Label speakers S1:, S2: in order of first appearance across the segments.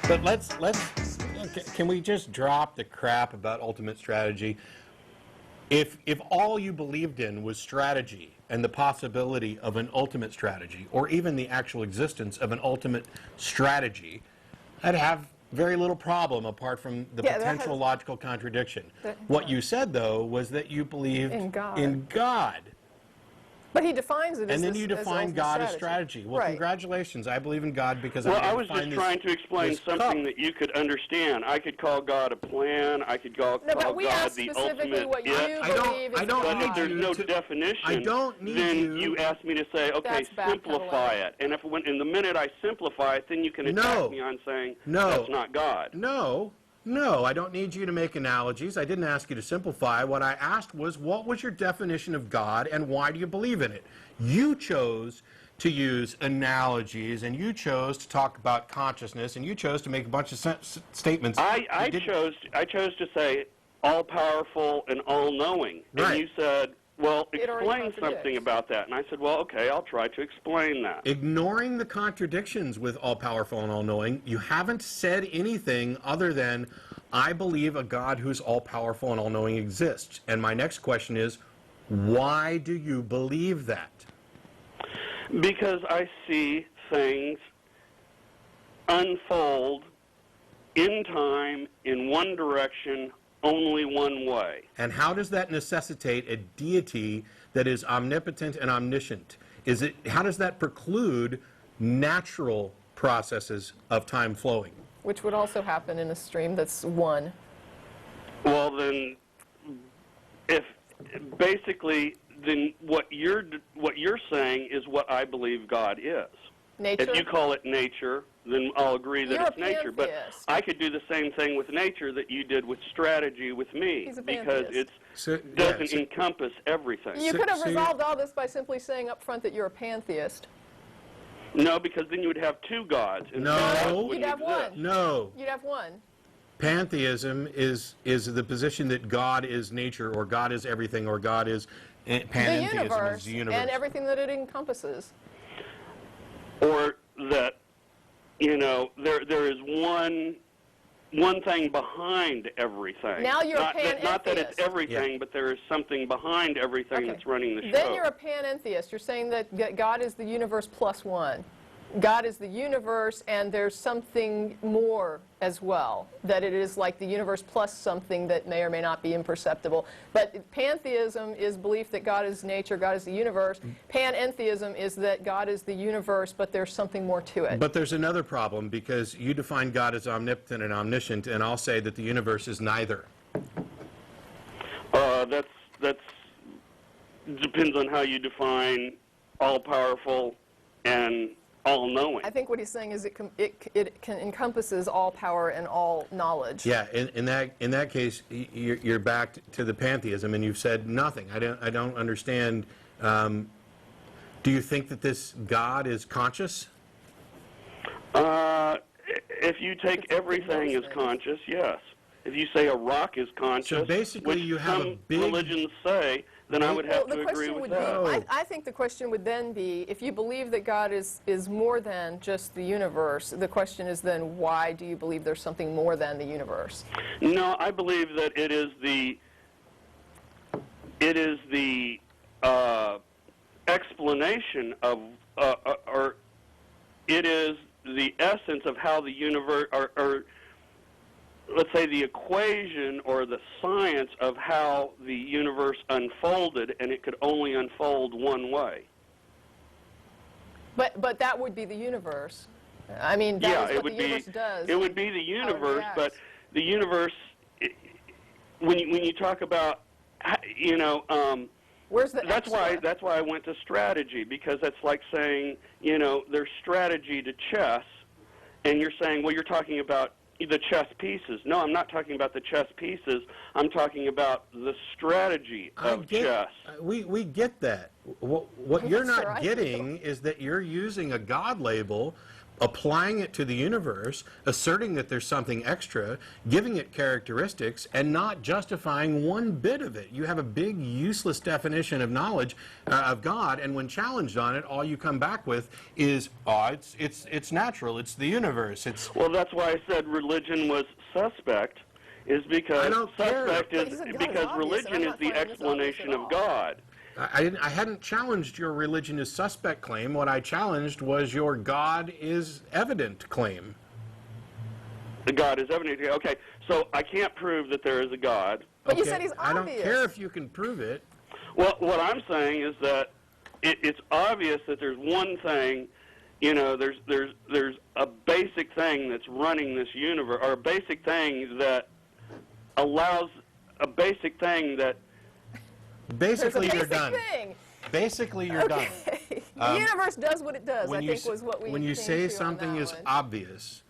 S1: But can we just drop the crap about ultimate strategy? If all you believed in was strategy and the possibility of an ultimate strategy, or even the actual existence of an ultimate strategy, I'd have very little problem apart from the potential logical contradiction. What you said, though, was that you believed in God.
S2: But he defines it as
S1: and then you define God as strategy. Well, congratulations. I believe in God because
S3: I was just trying to explain something that you could understand. I could call God a plan. I could call God the ultimate
S2: what you believe is
S3: But
S2: God.
S3: if there's no definition, then you ask me to say, okay, simplify it. And if in the minute I simplify it, then you can attack me on saying that's not God.
S1: No, I don't need you to make analogies. I didn't ask you to simplify. What I asked was, what was your definition of God and why do you believe in it? You chose to use analogies, and you chose to talk about consciousness, and you chose to make a bunch of statements.
S3: I chose to say all-powerful and all-knowing. And you said, well, explain something about that. And I said, well, okay, I'll try to explain that.
S1: Ignoring the contradictions with all-powerful and all-knowing, you haven't said anything other than, I believe a God who's all-powerful and all-knowing exists. And my next question is, why do you believe that?
S3: Because I see things unfold in time, in one direction, only one way.
S1: And how does that necessitate a deity that is omnipotent and omniscient? How does that preclude natural processes of time flowing?
S2: Which would also happen in a stream that's one.
S3: Well, then, then what you're saying is what I believe God is.
S2: Nature?
S3: If you call it nature, then I'll agree that it's nature. But I could do the same thing with nature that you did with strategy with me, because it doesn't encompass everything.
S2: You could have resolved all this by simply saying up front that you're a pantheist.
S3: No, because then you would have two gods.
S1: No.
S2: You'd have one.
S1: No.
S2: You'd have one.
S1: Pantheism is the position that God is nature, or God is everything, or God is pantheism is the universe.
S2: And everything that it encompasses.
S3: Or that, there is one thing behind everything.
S2: Now you're a panentheist.
S3: Not that it's everything, but there is something behind everything that's running the show.
S2: Then you're a panentheist. You're saying that God is the universe plus one. God is the universe, and there's something more as well, that it is like the universe plus something that may or may not be imperceptible. But pantheism is belief that God is nature, God is the universe. Panentheism is that God is the universe, but there's something more to it.
S1: But there's another problem, because you define God as omnipotent and omniscient, and I'll say that the universe is neither.
S3: That's depends on how you define all-powerful and all-knowing.
S2: I think what he's saying is it encompasses all power and all knowledge.
S1: Yeah, in that case, you're back to the pantheism, and you've said nothing. I don't understand. Do you think that this God is conscious?
S3: If you take everything as conscious, yes. If you say a rock is conscious,
S1: so basically
S3: which
S1: you have
S3: some
S1: a big
S3: religions say, then I would have to agree with that.
S2: I think the question would then be, if you believe that God is more than just the universe, the question is then, why do you believe there's something more than the universe?
S3: No, I believe that it is the explanation of, or it is the essence of how the universe, or let's say the equation or the science of how the universe unfolded, and it could only unfold one way.
S2: But that would be the universe. I mean, that is what the universe does.
S3: It would be the universe, but the universe, when you talk about,
S2: where's the
S3: that's why I went to strategy, because that's like saying, there's strategy to chess, and you're saying, well, you're talking about the chess pieces. No, I'm not talking about the chess pieces. I'm talking about the strategy of chess.
S1: We get that. What you're not getting is that you're using a God label applying it to the universe, asserting that there's something extra, giving it characteristics, and not justifying one bit of it. You have a big, useless definition of knowledge of God, and when challenged on it, all you come back with is, oh, it's natural, it's the universe.
S3: Well, that's why I said religion was suspect, is because suspect is because religion is the explanation of God.
S1: I hadn't challenged your religion is suspect claim. What I challenged was your God is evident claim.
S3: The God is evident. Okay, so I can't prove that there is a God.
S2: But you said he's obvious.
S1: I don't care if you can prove it.
S3: Well, what I'm saying is that it's obvious that there's one thing, you know, there's a basic thing that's running this universe, or a basic thing that allows a basic thing that.
S1: Basically, you're done.
S2: Thing.
S1: Basically, you're done.
S2: The universe does what it does, I think was what we
S1: when you say something is obvious,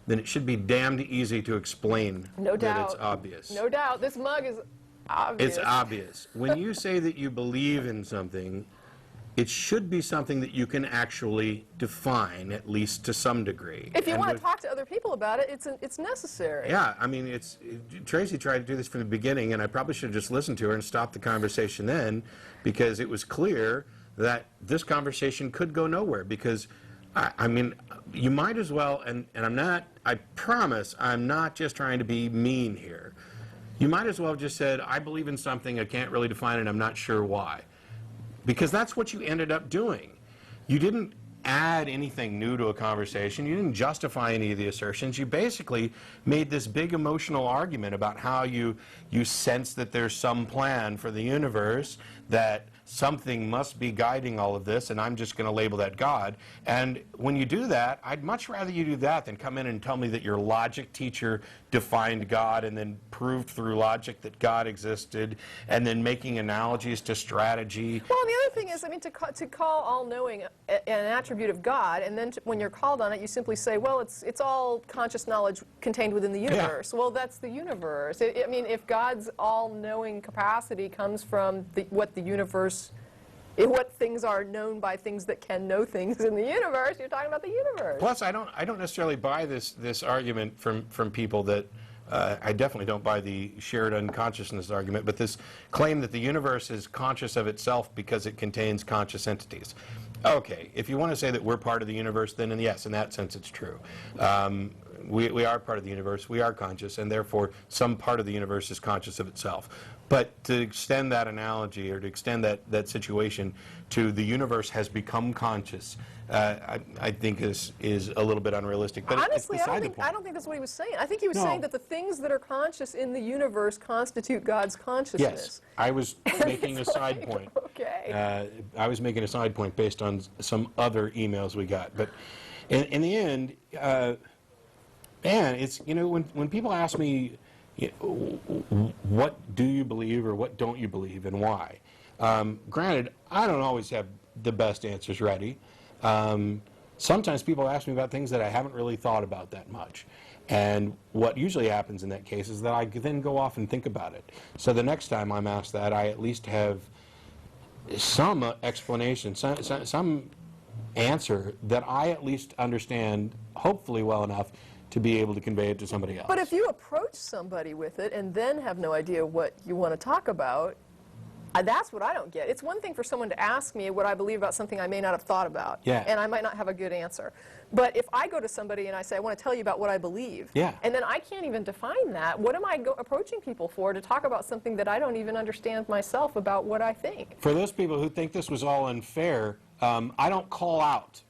S1: then it should be damned easy to explain that it's obvious.
S2: No doubt. This mug is obvious.
S1: It's obvious. When you say that you believe in something, it should be something that you can actually define, at least to some degree.
S2: If you want to talk to other people about it, it's necessary.
S1: Yeah, I mean, Tracy tried to do this from the beginning, and I probably should have just listened to her and stopped the conversation then, because it was clear that this conversation could go nowhere, because, I mean, you might as well, and I promise I'm not just trying to be mean here. You might as well have just said, I believe in something, I can't really define it, I'm not sure why. Because that's what you ended up doing. You didn't add anything new to a conversation. You didn't justify any of the assertions. You basically made this big emotional argument about how you sense that there's some plan for the universe, that something must be guiding all of this, and I'm just going to label that God. And when you do that, I'd much rather you do that than come in and tell me that your logic teacher defined God and then proved through logic that God existed, and then making analogies to strategy.
S2: Well, the other thing is, I mean, to call all-knowing an attribute of God, and then when you're called on it, you simply say, well, it's all conscious knowledge contained within the universe. Yeah. Well, that's the universe. I mean, if God's all-knowing capacity comes from what the universe, what things are known by things that can know things in the universe, you're talking about the universe.
S1: Plus, I don't necessarily buy this argument from people that I definitely don't buy the shared unconsciousness argument, but this claim that the universe is conscious of itself because it contains conscious entities. Okay, if you want to say that we're part of the universe, then yes, in that sense it's true. We are part of the universe, we are conscious, and therefore some part of the universe is conscious of itself. But to extend that analogy, or to extend that situation to the universe has become conscious, I think is a little bit unrealistic. But
S2: honestly, I don't think that's what he was saying. I think he was saying that the things that are conscious in the universe constitute God's consciousness.
S1: Yes, I was making a side point.
S2: Okay.
S1: I was making a side point based on some other emails we got. But in the end, man, it's, you know, when people ask me, what do you believe or what don't you believe and why? Granted, I don't always have the best answers ready. Sometimes people ask me about things that I haven't really thought about that much. And what usually happens in that case is that I then go off and think about it. So the next time I'm asked that, I at least have some explanation, some answer that I at least understand, hopefully well enough, to be able to convey it to somebody else.
S2: But if you approach somebody with it and then have no idea what you want to talk about, that's what I don't get. It's one thing for someone to ask me what I believe about something I may not have thought about, and I might not have a good answer. But if I go to somebody and I say, I want to tell you about what I believe, and then I can't even define that, what am I approaching people for, to talk about something that I don't even understand myself about what I think?
S1: For those people who think this was all unfair, I don't call out.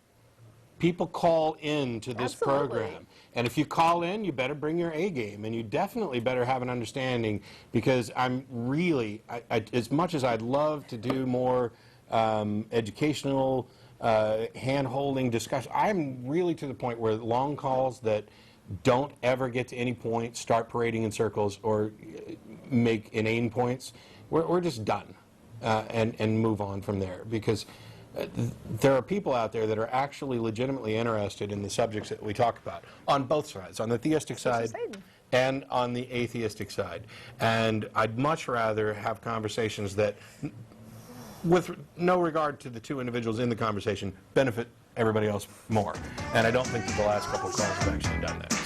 S1: People call in to this program. And if you call in, you better bring your A game, and you definitely better have an understanding, because I'm really, as much as I'd love to do more educational, hand-holding discussion, I'm really to the point where long calls that don't ever get to any point, start parading in circles, or make inane points, we're just done, and move on from there, because there are people out there that are actually legitimately interested in the subjects that we talk about, on both sides, on the theistic side and on the atheistic side. And I'd much rather have conversations that, with no regard to the two individuals in the conversation, benefit everybody else more. And I don't think that the last couple of calls have actually done that.